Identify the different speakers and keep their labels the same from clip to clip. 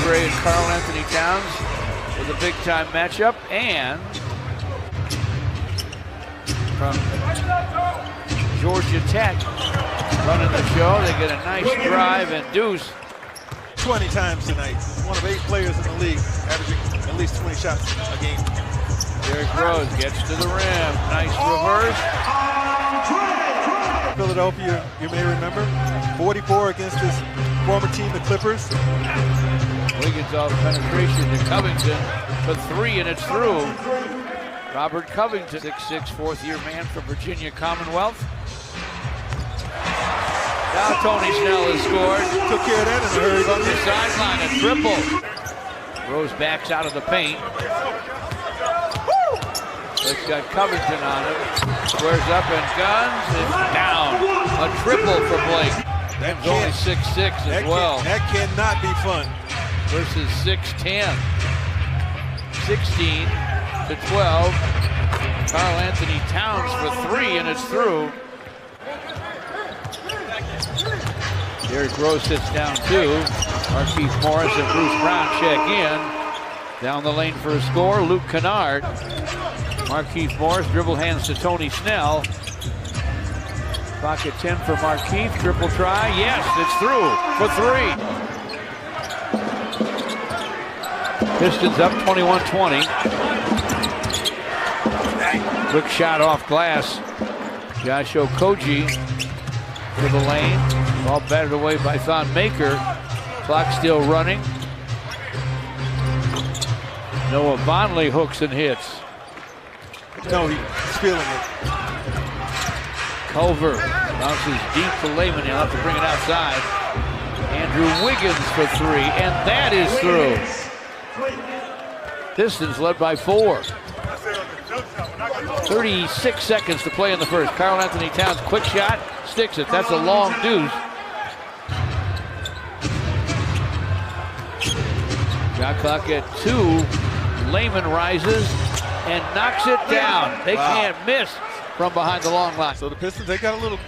Speaker 1: Dre and Karl Anthony Towns with a big-time matchup. And from Georgia Tech running the show, they get a nice drive and deuce.
Speaker 2: 20 times tonight. One of 8 players in the league averaging at least 20 shots a game.
Speaker 1: Derrick Rose gets to the rim. Nice reverse.
Speaker 2: Philadelphia, you may remember, 44 against his former team, the Clippers.
Speaker 1: Wiggins off penetration to Covington for 3, and it's through. Robert Covington, 6'6", fourth-year man from Virginia Commonwealth. Now Tony Snell has scored.
Speaker 2: Took care of that in a hurry.
Speaker 1: From the sideline, a triple. Rose backs out of the paint. Blake's got Covington on him. Squares up and guns. It's down. A triple for Blake. That's only 6'6" as well.
Speaker 2: That cannot be fun.
Speaker 1: Versus 6'10". 16 to 12. Karl Anthony Towns for 3, and it's through. Derrick Rose sits down too. Markieff Morris and Bruce Brown check in. Down the lane for a score, Luke Kennard. Markieff Morris dribble hands to Tony Snell. Pocket 10 for Markieff, triple try. Yes, it's through for 3. Pistons up 21-20. Quick shot off glass. Josh Okogie to the lane. Ball batted away by Thon Maker. Clock still running. Noah Vonleh hooks and hits.
Speaker 2: No, he's feeling it.
Speaker 1: Culver bounces deep to Layman. He'll have to bring it outside. Andrew Wiggins for 3, and that is through. Pistons led by 4. 36 seconds to play in the first. Karl Anthony Towns, quick shot, sticks it. That's a long deuce. Shot clock at 2. Layman rises and knocks it down. They can't miss from behind the long line.
Speaker 2: So the Pistons, they got a little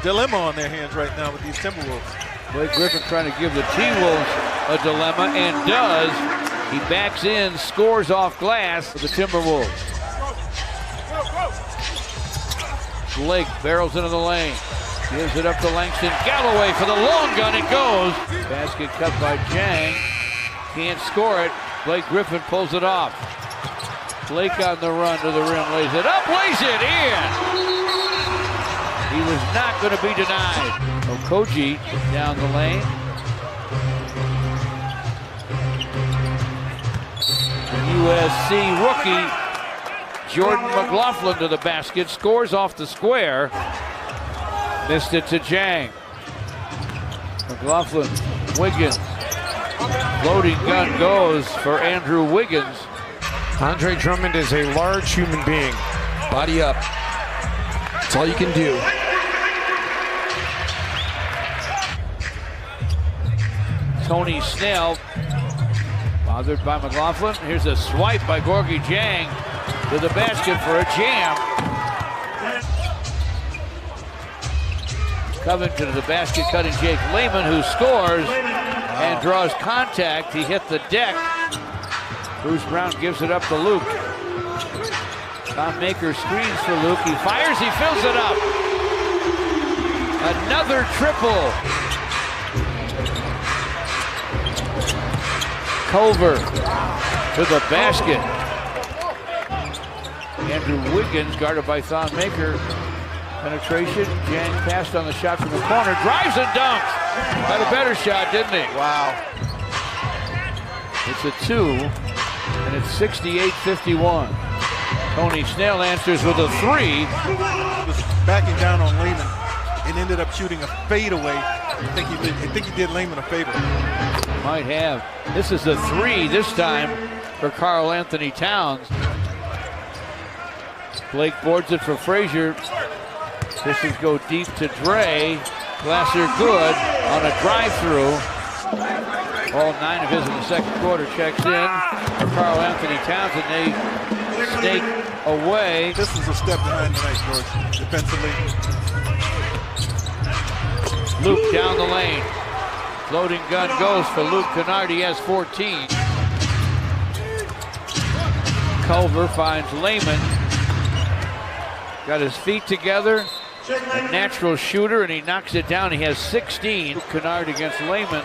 Speaker 2: dilemma on their hands right now with these Timberwolves.
Speaker 1: Blake Griffin trying to give the T-Wolves a dilemma, and does. He backs in, scores off glass for the Timberwolves. Blake barrels into the lane. Gives it up to Langston Galloway for the long gun. It goes. Basket cut by Jang. Can't score it. Blake Griffin pulls it off. Blake on the run to the rim, lays it up, lays it in. He was not going to be denied. Okogie down the lane. USC rookie Jordan McLaughlin to the basket, scores off the square. Missed it to Jang. McLaughlin, Wiggins. Loading gun goes for Andrew Wiggins.
Speaker 3: Andre Drummond is a large human being. Body up. That's all you can do.
Speaker 1: Tony Snell, bothered by McLaughlin. Here's a swipe by Gorgui Dieng to the basket for a jam. Covington to the basket, cutting Jake Layman, who scores and draws contact. He hit the deck. Bruce Brown gives it up to Luke. Thon Maker screens for Luke. He fires, he fills it up. Another triple. Culver to the basket. Andrew Wiggins guarded by Thon Maker. Penetration. Jang passed on the shot from the corner. Drives and dunks. Had a better shot, didn't he?
Speaker 2: Wow.
Speaker 1: It's a 2, and it's 68-51. Tony Snell answers with a 3.
Speaker 2: Was backing down on Layman and ended up shooting a fadeaway. I think he did Layman a favor.
Speaker 1: Might have. This is a 3 this time for Karl Anthony Towns. Blake boards it for Frazier. Pistons go deep to Dre. Glasser good on a drive-through. All 9 of his in the second quarter. Checks in for Karl Anthony Towns, and they snake away.
Speaker 2: This is a step behind tonight, George, defensively.
Speaker 1: Luke down the lane. Floating gun goes for Luke Kennard. He has 14. Culver finds Lehman. Got his feet together. A natural shooter, and he knocks it down. He has 16. Luke Kennard against Lehman.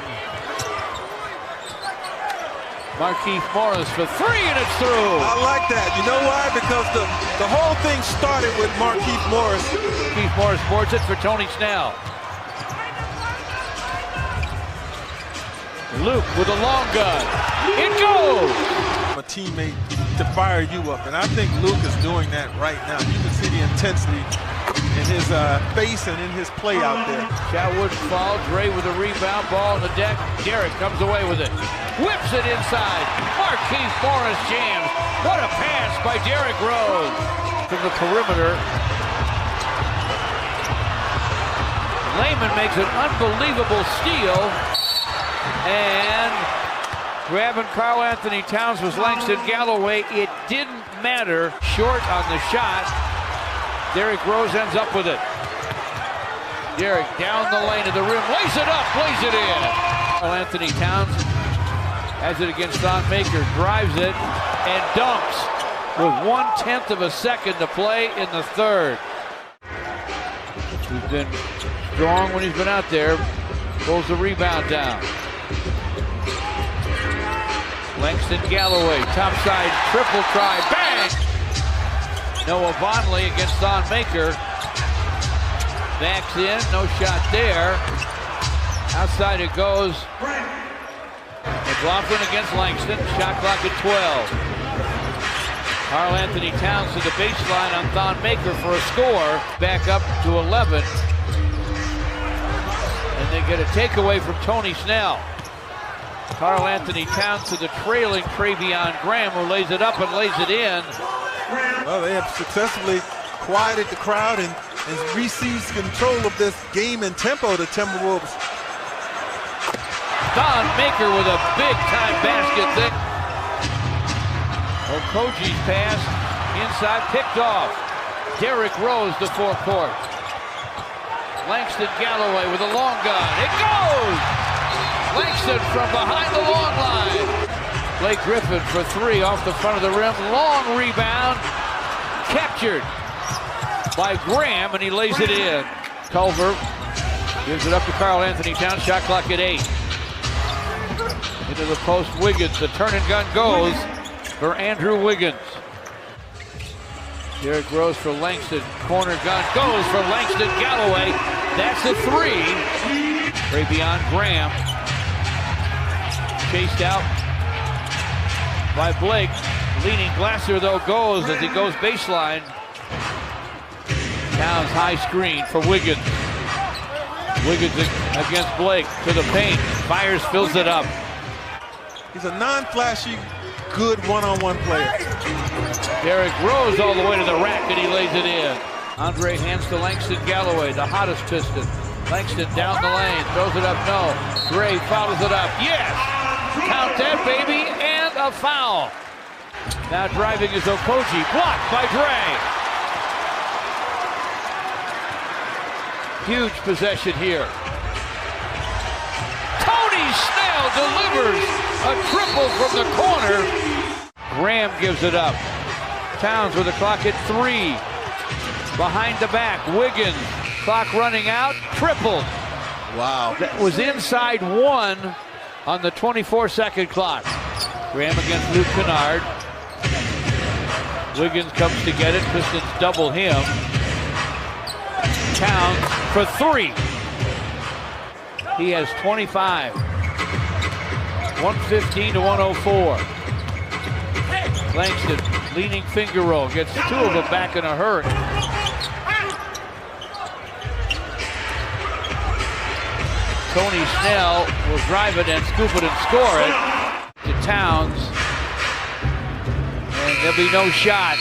Speaker 1: Markieff Morris for three, and it's through.
Speaker 2: I like that. You know why? Because the whole thing started with Markieff Morris.
Speaker 1: Markieff Morris boards it for Tony Snell. Luke with a long gun. It goes!
Speaker 2: A teammate to fire you up, and I think Luke is doing that right now. You can see the intensity in his face and in his play out there.
Speaker 1: Shot wouldn't fall. Dre with a rebound. Ball on the deck. Derek comes away with it. Whips it inside. Markieff Morris jams. What a pass by Derrick Rose. From the perimeter. Lehman makes an unbelievable steal. And grabbing Karl-Anthony Towns was Langston Galloway. It didn't matter. Short on the shot. Derrick Rose ends up with it. Derrick down the lane to the rim. Lays it up. Plays it in. Karl-Anthony Towns has it against Thon Maker. Drives it and dunks with 1/10 of a second to play in the third. He's been strong when he's been out there. Pulls the rebound down. Langston Galloway, topside triple try, bang! Noah Vonleh against Thon Maker. Backs in, no shot there. Outside it goes. McLaughlin against Langston, shot clock at 12. Karl-Anthony Towns to the baseline on Thon Maker for a score. Back up to 11. And they get a takeaway from Tony Snell. Karl-Anthony Towns to the trailing Travion Graham, who lays it up and lays it in.
Speaker 2: Well, they have successfully quieted the crowd and re-seized control of this game and tempo, the Timberwolves.
Speaker 1: Thon Maker with a big-time basket there. Okoji's pass inside, picked off. Derrick Rose to forecourt. Langston Galloway with a long gun. It goes! Langston from behind the long line. Blake Griffin for three off the front of the rim. Long rebound. Captured by Graham, and he lays it in. Culver gives it up to Karl-Anthony Towns. Shot clock at 8. Into the post, Wiggins. The turn and gun goes for Andrew Wiggins. Derrick Rose for Langston. Corner gun goes for Langston Galloway. That's a three. Travion Graham. Chased out by Blake. Leaning Glasser, though, goes as he goes baseline. Towns high screen for Wiggins. Wiggins against Blake to the paint. Fires, fills it up.
Speaker 2: He's a non-flashy, good one-on-one player.
Speaker 1: Derrick Rose all the way to the rack, and he lays it in. Andre hands to Langston Galloway, the hottest Piston. Langston down the lane, throws it up, no. Gray follows it up, yes! Count that, baby, and a foul. Now driving is Okoji, blocked by Dre. Huge possession here. Tony Snell delivers a triple from the corner. Graham gives it up. Towns with the clock at 3. Behind the back, Wiggins. Clock running out, triple.
Speaker 2: Wow.
Speaker 1: That was inside 1 on the 24-second clock. Graham against Luke Kennard. Wiggins comes to get it. Pistons double him. Towns for 3. He has 25. 115 to 104. Langston, leaning finger roll, gets 2 of them back in a hurry. Tony Snell will drive it and scoop it and score it to Towns. And there'll be no shot.